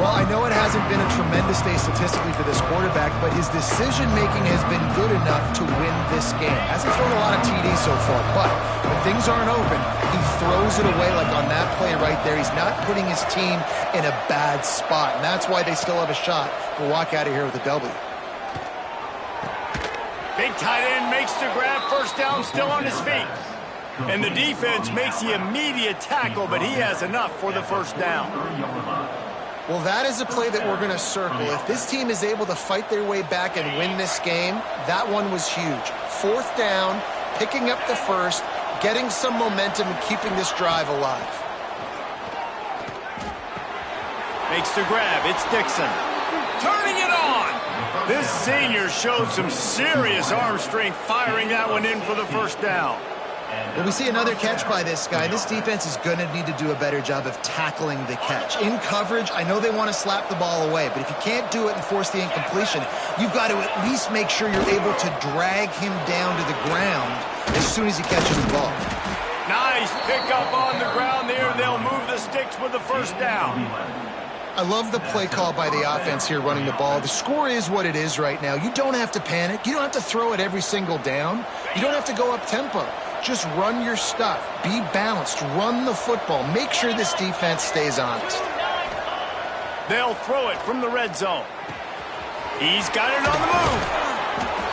Well, I know it hasn't been a tremendous day statistically for this quarterback, but his decision-making has been good enough to win this game. Hasn't thrown a lot of TDs so far, but when things aren't open, he throws it away like on that play right there. He's not putting his team in a bad spot, and that's why they still have a shot to walk out of here with a W. Big tight end makes the grab, 1st down, still on his feet. And the defense makes the immediate tackle, but he has enough for the 1st down. Well, that is a play that we're going to circle. If this team is able to fight their way back and win this game, that one was huge. 4th down, picking up the 1st, getting some momentum and keeping this drive alive. Makes the grab. It's Dixon. Turning it on. This senior showed some serious arm strength firing that one in for the 1st down. Well, we see another catch by this guy. This defense is going to need to do a better job of tackling the catch. In coverage, I know they want to slap the ball away, but if you can't do it and force the incompletion, you've got to at least make sure you're able to drag him down to the ground as soon as he catches the ball. Nice pickup on the ground there. They'll move the sticks with the 1st down. I love the play call by the offense here running the ball. The score is what it is right now. You don't have to panic. You don't have to throw it every single down. You don't have to go up tempo. Just run your stuff. Be balanced. Run the football. Make sure this defense stays honest. They'll throw it from the red zone. He's got it on the move.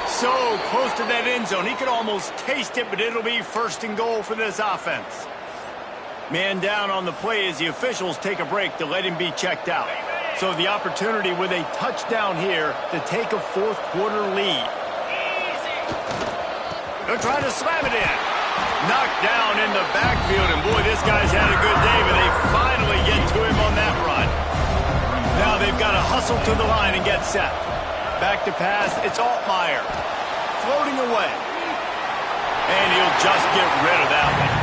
So close to that end zone. He could almost taste it, but it'll be 1st and goal for this offense. Man down on the play as the officials take a break to let him be checked out. So the opportunity with a touchdown here to take a 4th quarter lead. They're trying to slam it in. Knocked down in the backfield, and boy, this guy's had a good day, but they finally get to him on that run. Now they've got to hustle to the line and get set. Back to pass, it's Altmaier. Floating away. And he'll just get rid of that one.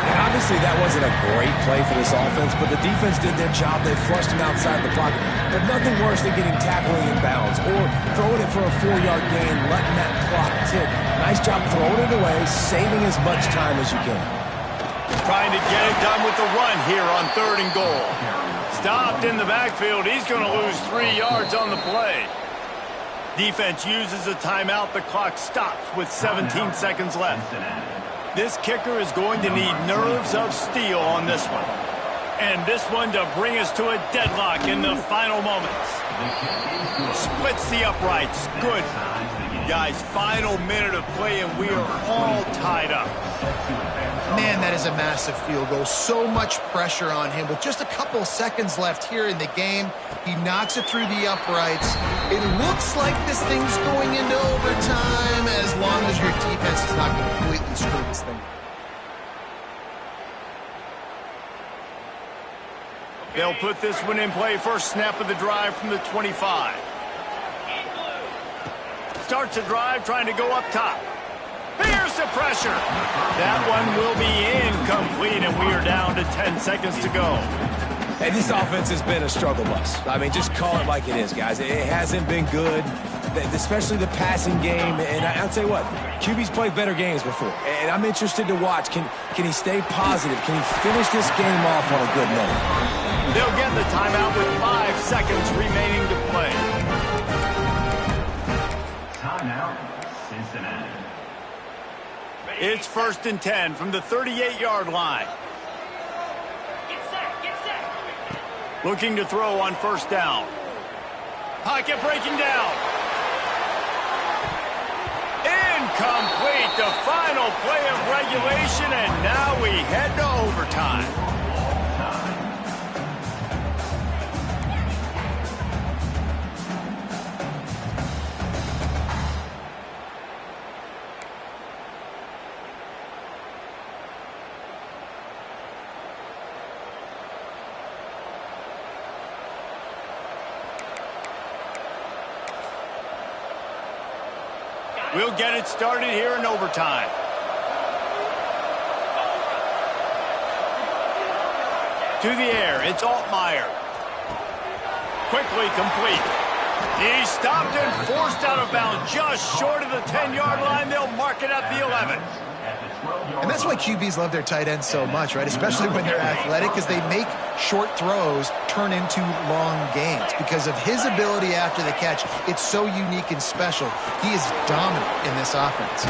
And obviously that wasn't a great play for this offense, but the defense did their job. They flushed him outside the pocket. But nothing worse than getting tackled in bounds or throwing it for a 4-yard gain, letting that clock tick. Nice job throwing it away, saving as much time as you can. Trying to get it done with the run here on 3rd and goal. Stopped in the backfield. He's going to lose 3 yards on the play. Defense uses a timeout. The clock stops with 17 seconds left. This kicker is going to need nerves of steel on this one. And this one to bring us to a deadlock in the final moments. Splits the uprights. Good. Guys, final minute of play, and we are all tied up. Man, that is a massive field goal. So much pressure on him. With just a couple seconds left here in the game, he knocks it through the uprights. It looks like this thing's going into overtime as long as your defense is not completely screwed this thing. They'll put this one in play. First snap of the drive from the 25. Starts a drive trying to go up top. Here's the pressure. That one will be incomplete, and we are down to 10 seconds to go. Hey, this offense has been a struggle bus. I mean, just call it like it is, guys. It hasn't been good, especially the passing game. And I'll tell you what, QB's played better games before. And I'm interested to watch. Can he stay positive? Can he finish this game off on a good note? They'll get the timeout with 5 seconds remaining to play. Timeout, Cincinnati. It's 1st and 10 from the 38-yard line. Looking to throw on 1st down. Pocket breaking down. Incomplete. The final play of regulation, and now we head to overtime. We'll get it started here in overtime. To the air, it's Altmaier. Quickly complete. He's stopped and forced out of bounds just short of the 10-yard line. They'll mark it at the 11. And that's why QBs love their tight ends so much, right? Especially when they're athletic, because they make short throws turn into long gains. Because of his ability after the catch, it's so unique and special. He is dominant in this offense.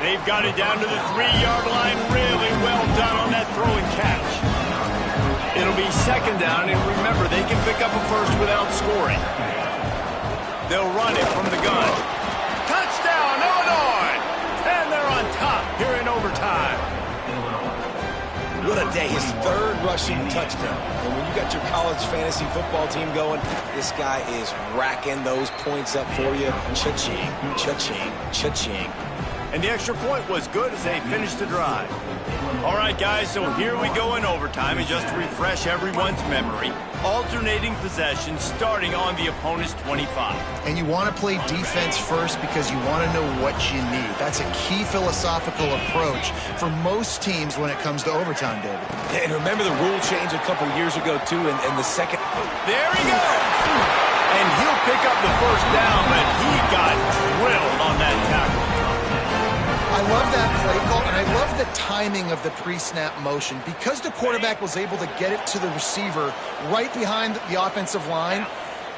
They've got it down to the 3-yard line. Really well done on that throw and catch. It'll be 2nd down, and remember, they can pick up a first without scoring. They'll run it from the gun. Touchdown, Illinois! And they're on top here in overtime. What a day. His 3rd rushing touchdown. And when you got your college fantasy football team going, this guy is racking those points up for you. Cha-ching, cha-ching, cha-ching. And the extra point was good as they finished the drive. All right, guys, so here we go in overtime. And just to refresh everyone's memory, alternating possession starting on the opponent's 25. And you want to play defense first because you want to know what you need. That's a key philosophical approach for most teams when it comes to overtime, David. And remember the rule change a couple years ago, too, and the second... There he goes! And he'll pick up the 1st down, but he got drilled on that tackle. I love that play call, and I love the timing of the pre-snap motion. Because the quarterback was able to get it to the receiver right behind the offensive line,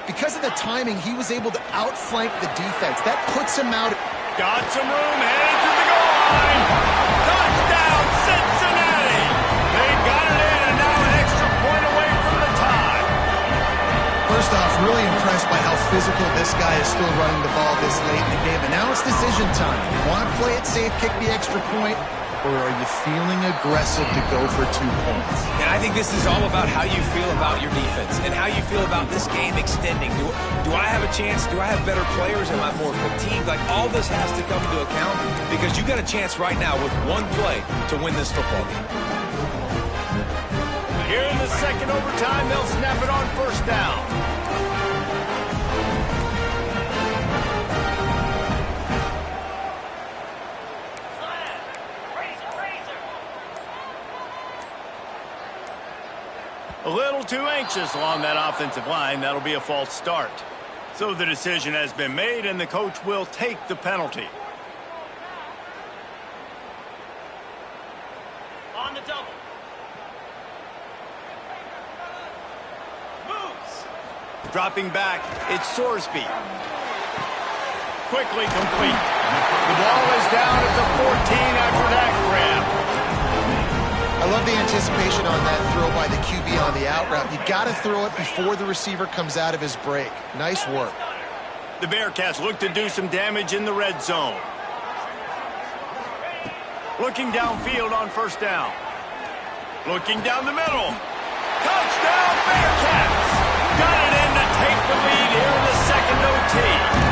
because of the timing, he was able to outflank the defense. That puts him out. Got some room, headed to the goal line. Touchdown, Cincinnati! They got it in, and now an extra point away from the tie. First off, really impressed by how physical this guy is still running the ball this late in the game. And now it's decision time. You want to play it safe, kick the extra point, or are you feeling aggressive to go for 2 points? And I think this is all about how you feel about your defense and how you feel about this game extending. Do I have a chance? Do I have better players? Am I more fatigued? Like, all this has to come into account because you got a chance right now with 1 play to win this football game. Here in the 2nd overtime, they'll snap it on 1st down. A little too anxious along that offensive line. That'll be a false start. So the decision has been made, and the coach will take the penalty. On the double. Moves. Dropping back, it's Sorsby. Quickly complete. The ball is down at the 14 after that grab. I love the anticipation on that throw by the QB on the out route. You got to throw it before the receiver comes out of his break. Nice work. The Bearcats look to do some damage in the red zone. Looking downfield on 1st down. Looking down the middle. Touchdown, Bearcats! Got it in to take the lead here in the 2nd OT.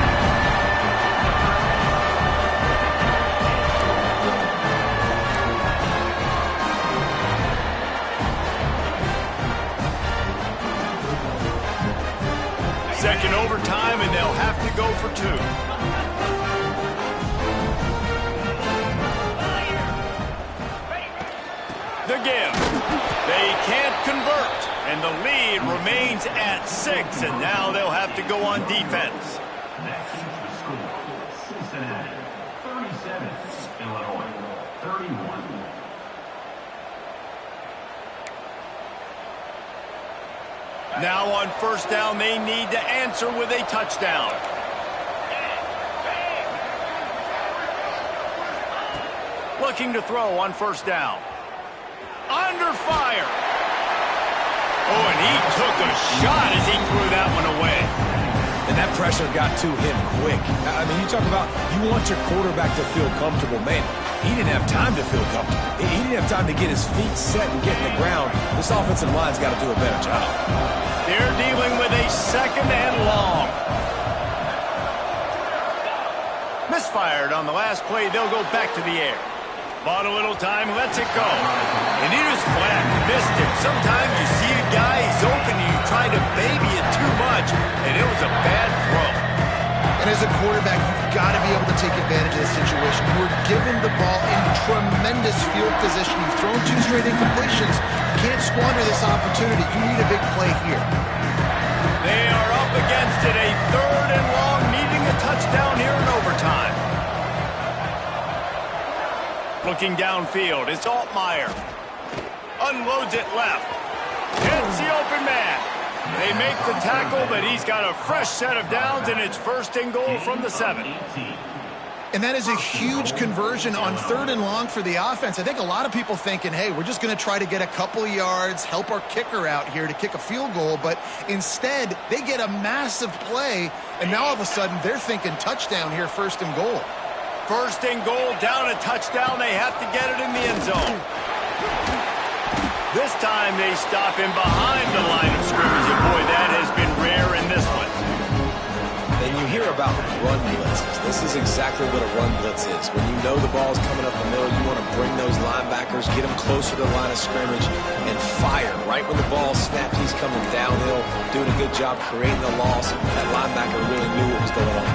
Second overtime, and they'll have to go for 2. The give. They can't convert convert. And the lead remains at 6, and now they'll have to go on defense. Next is the score. Cincinnati, 37. Illinois, 31. Now on first down, they need to answer with a touchdown. Looking to throw on first down. Under fire. Oh, and he took a shot as he threw that one away. And that pressure got to him quick. I mean, you talk about you want your quarterback to feel comfortable. Man, he didn't have time to feel comfortable. He didn't have time to get his feet set and get in the ground. This offensive line's got to do a better job. They're dealing with a second and long. Misfired on the last play. They'll go back to the air. Bought a little time, lets it go. And he just flat missed it. Sometimes you see a guy, he's open, and you try to baby it too much, and it was a bad throw. And as a quarterback, you've got to be able to take advantage of this situation. You were given the ball in tremendous field position. You've thrown 2 straight incompletions. You can't squander this opportunity. You need a big play here. They are up against it, a third and long, needing a touchdown here in overtime. Looking downfield, it's Altmaier. Unloads it left. Hits the open man. They make the tackle, but he's got a fresh set of downs, and it's first and goal from the 7. And that is a huge conversion on third and long for the offense. I think a lot of people thinking, hey, we're just going to try to get a couple of yards, help our kicker out here to kick a field goal. But instead, they get a massive play, and now all of a sudden they're thinking touchdown here, first and goal. First and goal, down a touchdown. They have to get it in the end zone. This time they stop him behind the line of scrimmage. And boy, that has been rare in this one. And you hear about run blitzes. This is exactly what a run blitz is. When you know the ball's coming up the middle, you want to bring those linebackers, get them closer to the line of scrimmage, and fire. Right when the ball snaps, he's coming downhill, doing a good job creating the loss. That linebacker really knew what was going on.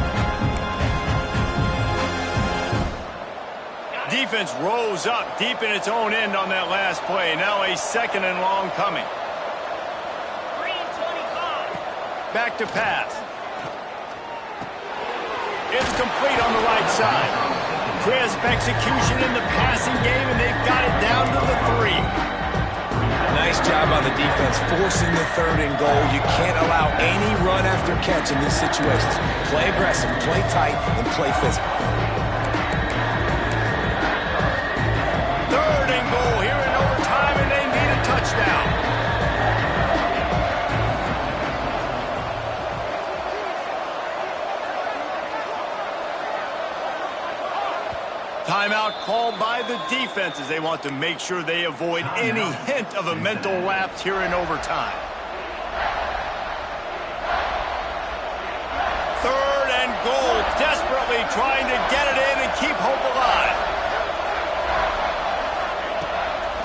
Defense rose up deep in its own end on that last play. Now a second and long coming. Back to pass. It's complete on the right side. Crisp execution in the passing game, and they've got it down to the 3. Nice job on the defense, forcing the third and goal. You can't allow any run after catch in these situations. Play aggressive, play tight, and play physical. Third and goal here in overtime, and they need a touchdown. Timeout called by the defense as they want to make sure they avoid any hint of a mental lapse here in overtime. Third and goal, desperately trying to get it in and keep hope alive.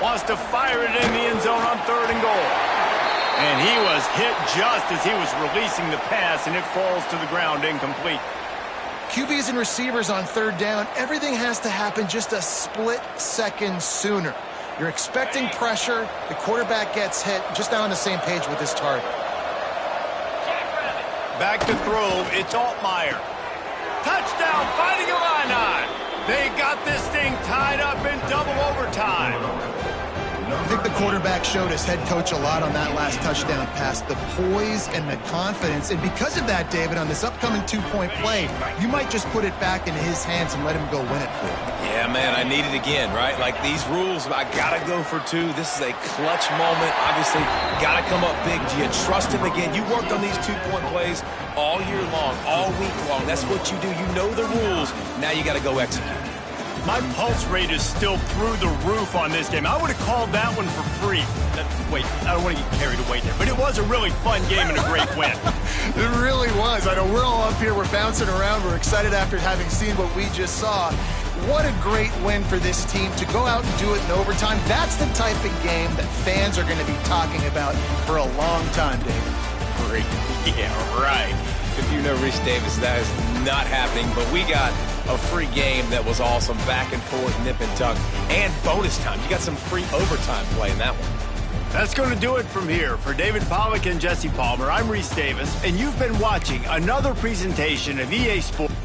Wants to fire it in the end zone on third and goal. And he was hit just as he was releasing the pass, and it falls to the ground incomplete. QBs and receivers on third down, everything has to happen just a split second sooner. You're expecting pressure, the quarterback gets hit, just now on the same page with his target. Back to throw, it's Altmaier. Touchdown, fighting Illini. They got this thing tied up in double overtime. I think the quarterback showed his head coach a lot on that last touchdown pass, the poise and the confidence. And because of that, David, on this upcoming 2-point play, you might just put it back into his hands and let him go win it for him. Yeah, man, I need it again, right? Like these rules, I got to go for 2. This is a clutch moment. Obviously, got to come up big. Do you trust him again? You worked on these 2-point plays all year long, all week long. That's what you do. You know the rules. Now you got to go execute. My pulse rate is still through the roof on this game. I would have called that one for free. Wait, I don't want to get carried away there, but it was a really fun game and a great win. It really was. I know we're all up here, we're bouncing around, we're excited after having seen what we just saw. What a great win for this team to go out and do it in overtime. That's the type of game that fans are going to be talking about for a long time, David. Free. Yeah, right. If you know Reese Davis, that is not happening, but we got a free game that was awesome, back and forth, nip and tuck, and bonus time. You got some free overtime play in that one. That's going to do it from here. For David Pollack and Jesse Palmer, I'm Reese Davis, and you've been watching another presentation of EA Sports.